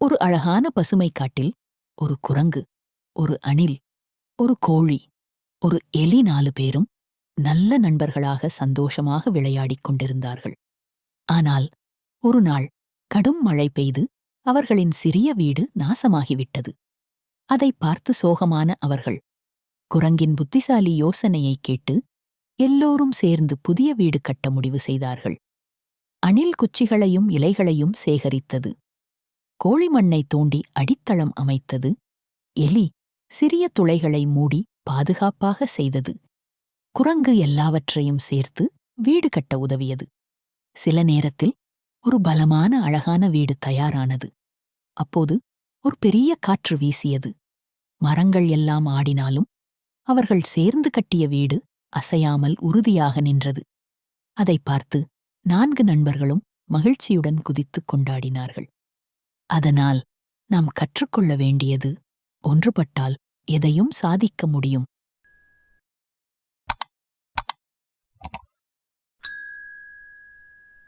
ஒரு அழகான பசுமை காட்டில் ஒரு குரங்கு, ஒரு அணில், ஒரு கோழி, ஒரு எலி 4 பேரும் நல்ல நண்பர்களாக சந்தோஷமாக விளையாடிக் கொண்டிருந்தார்கள். ஆனால் ஒரு நாள் கடும் மழை பெய்து அவர்களின் சிறிய வீடு நாசமாகிவிட்டது. அதை பார்த்து சோகமான அவர்கள் குரங்கின் புத்திசாலி யோசனையை கேட்டு எல்லோரும் சேர்ந்து புதிய வீடு கட்ட முடிவு செய்தார்கள். அணில் குச்சிகளையும் இலைகளையும் சேகரித்தது. கோழி மண்ணை தோண்டி அடித்தளம் அமைத்தது. எலி சிறிய துளைகளை மூடி பாதுகாப்பாக செய்தது. குரங்கு எல்லாவற்றையும் சேர்த்து வீடு கட்ட உதவியது. சில நேரத்தில் ஒரு பலமான அழகான வீடு தயாரானது. அப்போது ஒரு பெரிய காற்று வீசியது. மரங்கள் எல்லாம் ஆடினாலும் அவர்கள் சேர்ந்து கட்டிய வீடு அசையாமல் உறுதியாக நின்றது. அதை பார்த்து 4 நண்பர்களும் மகிழ்ச்சியுடன் குதித்துக் கொண்டாடினார்கள். அதனால் நாம் கற்றுக்கொள்ள வேண்டியது, ஒன்றுபட்டால் எதையும் சாதிக்க முடியும்